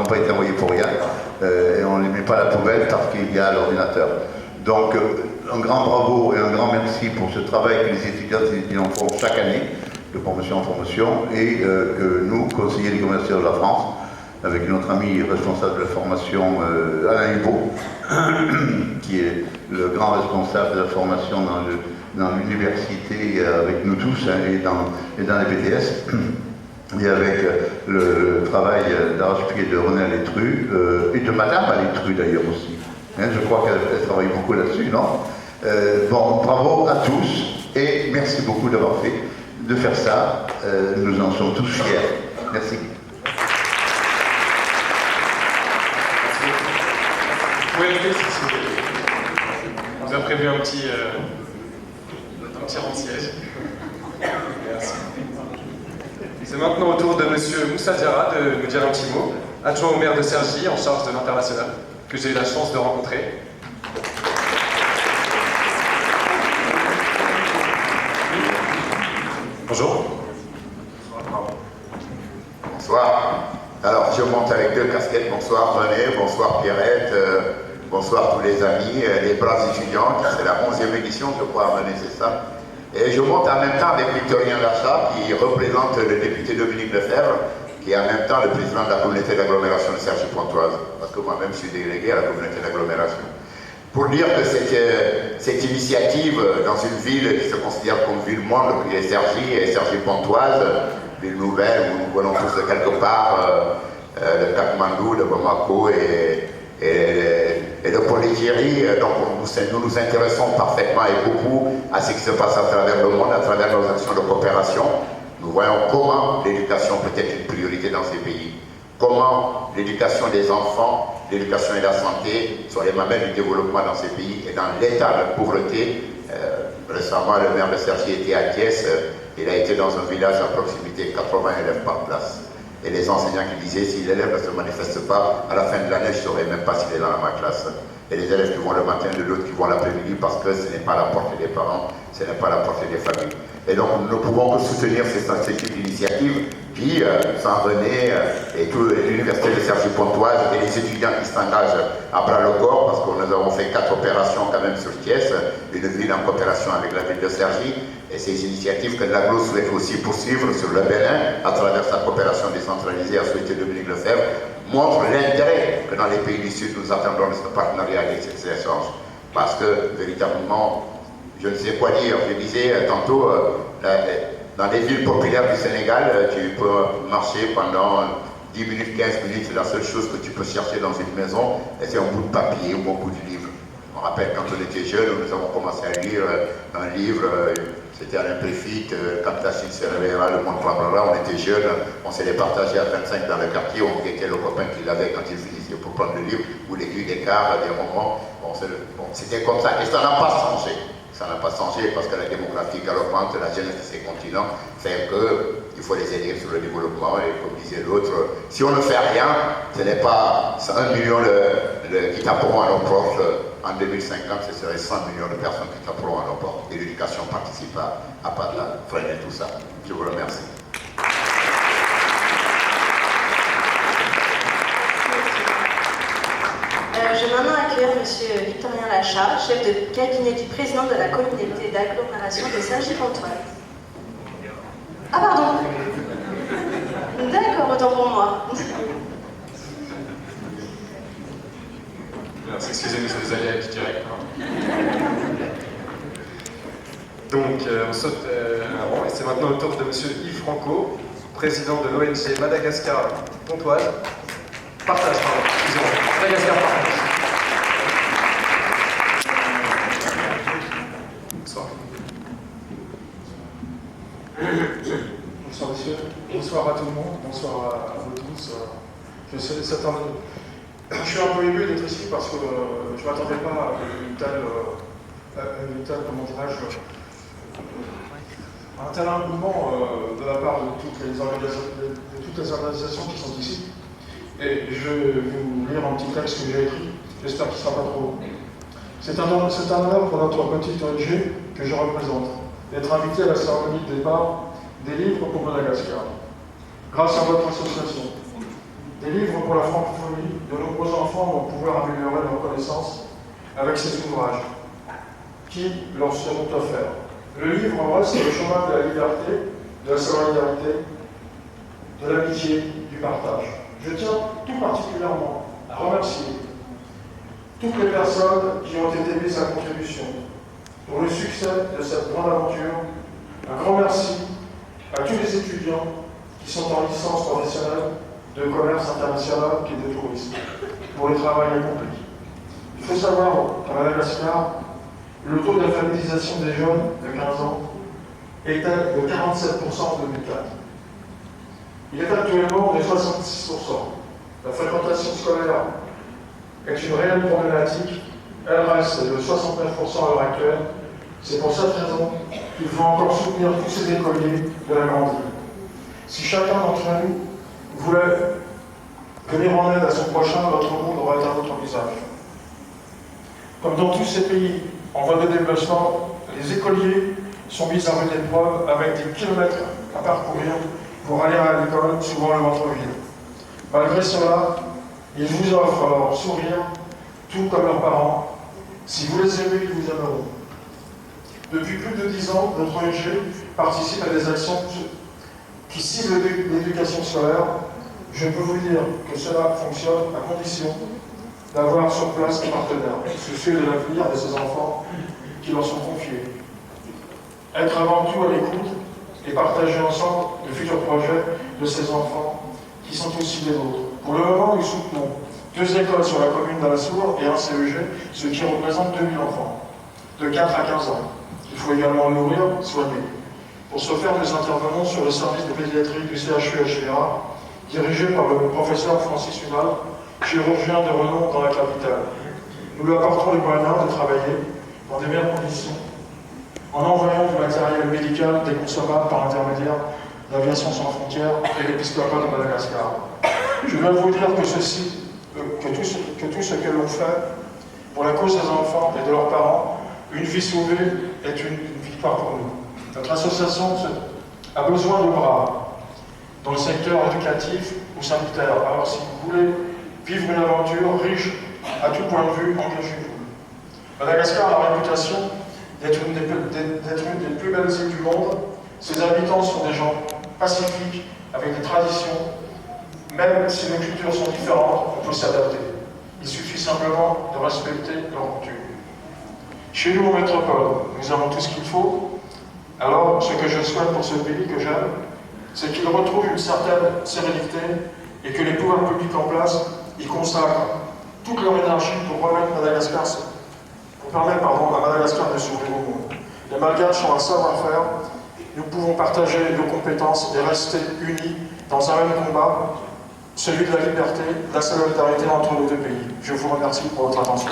pas été envoyés pour rien, et on ne les met pas à la poubelle parce qu'il y a l'ordinateur. Donc, un grand bravo et un grand merci pour ce travail que les étudiants font chaque année, de promotion en promotion, et que nous, conseillers des commerciaux de la France, avec notre ami responsable de la formation, Alain Hubault, qui est le grand responsable de la formation dans l'université avec nous tous, hein, et dans les BTS, et avec le travail d'arrache-pied de René Létru, et de Madame Létru d'ailleurs aussi. Hein, je crois qu'elle travaille beaucoup là-dessus, non? Bon, bravo à tous, et merci beaucoup d'avoir fait, de faire ça. Nous en sommes tous fiers. Merci. Vous pouvez lever si vous voulez. On vous a prévu un petit rang de siège. Merci. C'est maintenant au tour de Monsieur Moussa Diarra de nous dire un petit mot, adjoint au maire de Cergy en charge de l'international, que j'ai eu la chance de rencontrer. Bonjour. Bonsoir. Alors, je monte avec deux casquettes. Bonsoir René, bonsoir Pierrette, bonsoir tous les amis, les braves étudiants. C'est la 11e édition, je crois, René, c'est ça. Et je monte en même temps avec Victorien Lachat, qui représente le député Dominique Lefebvre, qui est en même temps le président de la communauté d'agglomération de Cergy-Pontoise, parce que moi-même je suis délégué à la communauté d'agglomération. Pour dire que cette initiative dans une ville qui se considère comme ville-monde, qui est Cergy et Cergy-Pontoise, ville nouvelle où nous venons tous de quelque part, de Katmandou, de Bamako et de Pondicherry. Donc nous nous intéressons parfaitement et beaucoup à ce qui se passe à travers le monde, à travers nos actions de coopération. Nous voyons comment l'éducation peut être une priorité dans ces pays. Comment l'éducation des enfants, l'éducation et la santé sont les mamelles du développement dans ces pays et dans l'état de pauvreté. Récemment, le maire de Cergy était à Thiès. Il a été dans un village à proximité, 80 élèves par classe. Et les enseignants qui disaient, si l'élève ne se manifeste pas, à la fin de l'année, je ne saurais même pas s'il est dans ma classe. Et les élèves qui vont le matin, de l'autre qui vont l'après-midi, parce que ce n'est pas à la portée des parents, ce n'est pas à la portée des familles. Et donc, nous ne pouvons que soutenir ce type d'initiative qui, sans René et toute l'université de Cergy-Pontoise et les étudiants qui s'engagent à bras le corps, parce que nous avons fait 4 opérations quand même sur Thiès, une ville en coopération avec la ville de Cergy, et ces initiatives que l'AGLO souhaite aussi poursuivre sur le Bénin, à travers sa coopération décentralisée, a souhaité Dominique Lefebvre, montrent l'intérêt que dans les pays du Sud nous attendons de ce partenariat et de ces échanges. Parce que, véritablement, je ne sais quoi dire. Je disais tantôt, dans les villes populaires du Sénégal, tu peux marcher pendant 10 minutes, 15 minutes. La seule chose que tu peux chercher dans une maison, c'est un bout de papier ou un bout de livre. Je me rappelle quand on était jeunes, nous avons commencé à lire un livre, c'était à l'impréfite, quand la Chine se réveillera, le monde parlera. On était jeunes, on s'est les partagés à 25 dans le quartier, on était le copain qui l'avait quand il finissait pour prendre le livre, ou l'aiguille des cartes, des romans. Bon, c'était comme ça, et ça n'a pas changé. Ça n'a pas changé parce que la démographie galopante, la jeunesse de ces continents fait qu'il faut les aider sur le développement. Et comme disait l'autre, si on ne fait rien, ce n'est pas 1 million qui taperont à nos portes. En 2050, ce serait 100 millions de personnes qui taperont à nos portes. Et l'éducation participe à freiner tout ça. Je vous remercie. Je vais maintenant accueillir M. Victorien Lachat, chef de cabinet du président de la communauté d'agglomération de Cergy-Pontoise. Ah pardon. D'accord, autant pour moi. Excusez-nous, vous allez aller direct. Donc, on saute avant, et c'est maintenant au tour de M. Yves Franco, président de l'ONG Madagascar Pontoise. Partage, pardon, excusez-moi. Madagascar Partage. Bonsoir. Bonsoir messieurs, bonsoir à tout le monde, bonsoir à vous tous. Je suis un peu ému d'être ici parce que je ne m'attendais pas à un tel engouement de la part de toutes les organisations qui sont ici. Et je vais vous lire un petit texte que j'ai écrit, j'espère qu'il ne sera pas trop long. C'est un honneur pour notre petite ONG que je représente d'être invité à la cérémonie de départ des livres pour Madagascar. Grâce à votre association, Des livres pour la francophonie, de nombreux enfants vont pouvoir améliorer leur connaissance avec ces ouvrages qui leur seront offerts. Le livre reste le chemin de la liberté, de la solidarité, de l'amitié, du partage. Je tiens tout particulièrement à remercier toutes les personnes qui ont été mises à contribution pour le succès de cette grande aventure. Un grand merci à tous les étudiants qui sont en licence professionnelle de commerce international et de tourisme pour le travail accompli. Il faut savoir qu'à Madagascar, le taux d'alphabétisation des jeunes de 15 ans était de 47% en 2004. Il est actuellement de 66%. La fréquentation scolaire est une réelle problématique. Elle reste de 69% à l'heure actuelle. C'est pour cette raison qu'il faut encore soutenir tous ces écoliers de la grande île. Si chacun d'entre nous voulait venir en aide à son prochain, notre monde aurait un autre visage. Comme dans tous ces pays en voie de développement, les écoliers sont mis à rude épreuve avec des kilomètres à parcourir pour aller à l'école, souvent le ventre-vide. Malgré cela, ils vous offrent leur sourire, tout comme leurs parents. Si vous les aimez, ils vous aimeront. Depuis plus de 10 ans, notre ONG participe à des actions qui ciblent l'éducation scolaire. Je peux vous dire que cela fonctionne à condition d'avoir sur place des partenaires, soucieux de l'avenir de ces enfants qui leur sont confiés. Être avant tout à l'écoute et partager ensemble de futurs projets de ces enfants qui sont aussi des nôtres. Pour le moment, nous soutenons 2 écoles sur la commune d'Alassour et un CEG, ce qui représente 2000 enfants, de 4 à 15 ans. Il faut également nourrir, soigner. Pour ce faire, nous intervenons sur le service de pédiatrie du CHU-HVA, dirigé par le professeur Francis Hunal, chirurgien de renom dans la capitale. Nous lui apportons les moyens de travailler dans des meilleures conditions, en envoyant du matériel médical déconsommable par intermédiaire d'Aviation Sans Frontières et l'Épiscopat de Madagascar. Je dois vous dire que tout ce que l'on fait pour la cause des enfants et de leurs parents, une vie sauvée est une victoire pour nous. Notre association a besoin de bras dans le secteur éducatif ou sanitaire. Alors si vous voulez vivre une aventure riche à tout point de vue, engagez-vous. Madagascar a la réputation d'être une des plus belles îles du monde. Ses habitants sont des gens pacifiques, avec des traditions. Même si nos cultures sont différentes, on peut s'adapter. Il suffit simplement de respecter leur coutume. Chez nous, en métropole, nous avons tout ce qu'il faut. Alors, ce que je souhaite pour ce pays que j'aime, c'est qu'il retrouve une certaine sérénité et que les pouvoirs publics en place y consacrent toute leur énergie pour remettre Madagascar, pour permettre à Madagascar de s'ouvrir au monde. Les Malgaches ont un savoir-faire, nous pouvons partager nos compétences et rester unis dans un même combat, celui de la liberté, de la solidarité entre nos 2 pays. Je vous remercie pour votre attention.